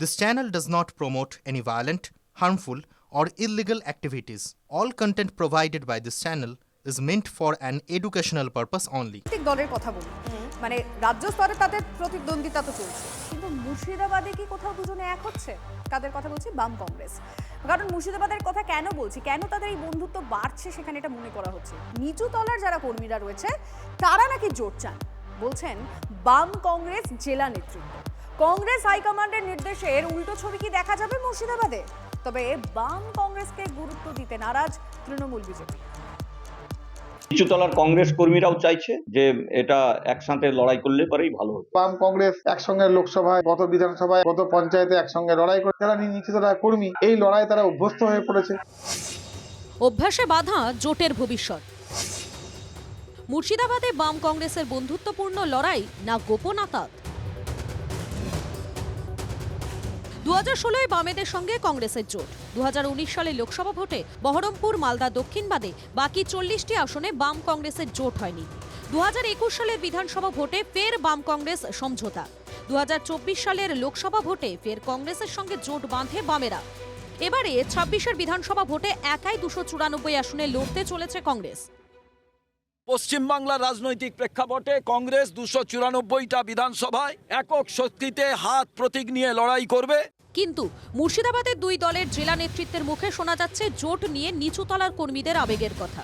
This channel does not promote any violent, harmful, or illegal activities. All content provided by this channel is meant for an educational purpose only. দলের কথা বলি, মানে রাজ্য স্তরে তাদের প্রতিদ্বন্দ্বিতা তো চলছে, কিন্তু মুর্শিদাবাদে কি কোথাও দুজনে এক হচ্ছে? কাদের কথা বলছি? বাম কংগ্রেস। কারণ মুর্শিদাবাদের কথা কেন বলছি, কেন তাদের এই বন্ধুত্ব বাড়ছে সেখানে এটা মনে করা হচ্ছে। নিচু তলার যারা কর্মীরা রয়েছে তারা নাকি জোট চান, বলছেন বাম কংগ্রেস জেলা নেতৃত্ব। কংগ্রেস হাইকমান্ডের নির্দেশের উল্টো ছবি কি দেখা যাবে মুর্শিদাবাদে? তবে বাম কংগ্রেসকে গুরুত্ব দিতে নারাজ তৃণমূল বিজেপি। নিচুতলার কংগ্রেস কর্মীরাও চাইছে যে এটা একসাথে লড়াই করলে পরেই ভালো হবে। বাম কংগ্রেস একসঙ্গে লোকসভায়, গত বিধানসভায়, গত পঞ্চায়েতে একসঙ্গে লড়াই করে যারা নিচুতলার কর্মী, এই লড়াই তারা অভ্যস্ত হয়ে পড়েছে। অভ্যাসে বাধা জোটের ভবিষ্যৎ। মুর্শিদাবাদে বাম কংগ্রেসের বন্ধুত্বপূর্ণ লড়াই না গোপন আতাত? 2016 বামেদের সঙ্গে কংগ্রেসের জোট। 2019 সালে লোকসভা ভোটে বহরমপুর, মালদা দক্ষিণ বাদে বাকি 40টি আসনে বাম কংগ্রেসের জোট হয়নি। 2021 সালের বিধানসভা ভোটে ফের বাম কংগ্রেস সমঝোতা। 2024 সালের লোকসভা ভোটে ফের কংগ্রেসের সঙ্গে জোট বাঁধে বামেরা। এবারে 26-এর বিধানসভা ভোটে একাই 294 আসনে লড়তে চলেছে কংগ্রেস। পশ্চিমবাংলার রাজনৈতিক প্রেক্ষাপটে কংগ্রেস 294টা বিধানসভায় একক শক্তিতে হাত প্রতীক নিয়ে লড়াই করবে। কিন্তু মুর্শিদাবাদের দুই দলের জেলা নেতৃত্বের মুখে শোনা যাচ্ছে জোট নিয়ে নিচুতলার কর্মীদের আবেগের কথা।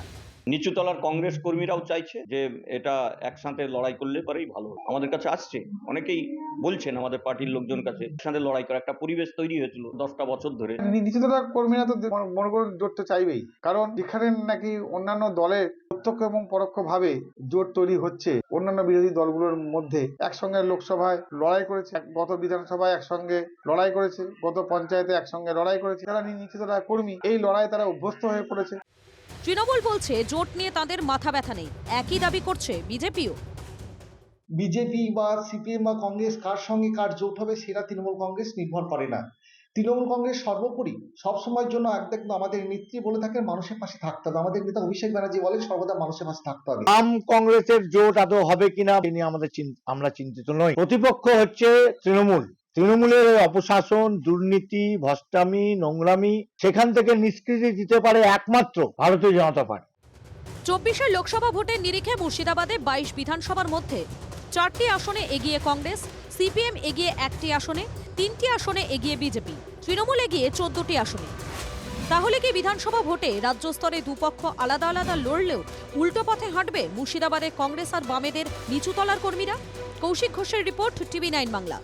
নিচুতলার কংগ্রেস কর্মীরাও চাইছে যে এটা একসাথে লড়াই করলে পরেই ভালো হবে। আমাদের কাছে আসছে, অনেকেই বলছেন আমাদের পার্টির লোকজন কাছে একসাথে লড়াই করা একটা পরিবেশ তৈরি হয়েছিল 10টা বছর ধরে। নিচুতলার কর্মীরা তো মনে করেন জোট তো চাইবেই, কারণ যেখানে নাকি অন্যান্য দলের প্রত্যক্ষ এবং পরোক্ষ ভাবে জোট তৈরি হচ্ছে। অন্যান্য বিরোধী দলগুলোর মধ্যে একসঙ্গে লোকসভায় লড়াই করেছে, গত বিধানসভায় একসঙ্গে লড়াই করেছে, গত পঞ্চায়েতে একসঙ্গে লড়াই করেছে। যারা নিচুতলার কর্মী, এই লড়াই তারা অভ্যস্ত হয়ে পড়েছে। তৃণমূল বলছে জোট নিয়ে তাদের মাথা ব্যথা নেই, একই দাবি করছে বিজেপিও। বিজেপি বা সিপিএম বা কংগ্রেস কার সঙ্গে কার জোট হবে সেটা তৃণমূল কংগ্রেস নির্ভর করে না। তৃণমূল কংগ্রেস সর্বোপরি সবসময়ের জন্য একদম আমাদের নেত্রী বলে থাকেন মানুষের পাশে থাকতে হবে। আমাদের নেতা অভিষেক ব্যানার্জি বলেন সর্বদা মানুষের পাশে থাকতে হবে। বাম কংগ্রেসের জোট আদৌ হবে কিনা এ নিয়ে আমরা চিন্তিত নই। প্রতিপক্ষ হচ্ছে তৃণমূল। তৃণমূলের অপশাসন, দুর্নীতি, ভ্রষ্টামি, নোংরামি, সেখান থেকে নিষ্কৃতি দিতে পারে একমাত্র ভারতীয় জনতা পার্টি। 24-এর লোকসভা ভোটের নিরিখে মুর্শিদাবাদে 22 বিধানসভার মধ্যে 4টি আসনে এগিয়ে কংগ্রেস, সিপিএম এগিয়ে 1টি আসনে, 3টি আসনে এগিয়ে বিজেপি, তৃণমূল এগিয়ে 14টি আসনে। তাহলে কি বিধানসভা ভোটে রাজ্য স্তরে দুপক্ষ আলাদা আলাদা লড়লেও উল্টো পথে হাঁটবে মুর্শিদাবাদে কংগ্রেস আর বামেদের নিচুতলার কর্মীরা? কৌশিক ঘোষের রিপোর্ট, TV9 বাংলা।